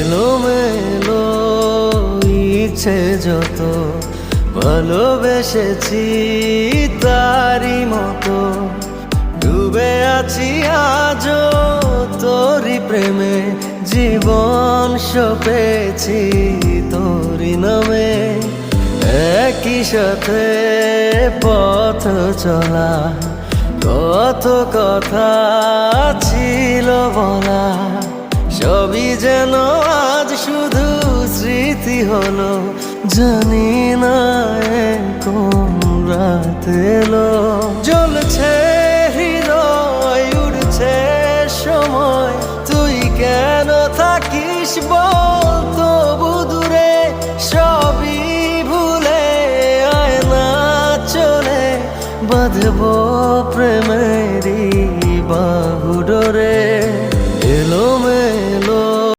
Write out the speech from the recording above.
এলোমেলো ইচ্ছে যত ভালোবেসেছি তারই মতো ডুবে আছি আজও তোরই প্রেমে জীবন সপেছি তোরই নামে একই সাথে পথ চলা কত কথা ছিল বলা সবই যেন আজ শুধু স্মৃতি হলো জানি না কোন রাত এলো জ্বলছে হৃদয় উড়ছে সময় তুই কেন থাকিস বল তবু দূরে সবই ভুলে আয় না চলে বাঁধবো প্রেমে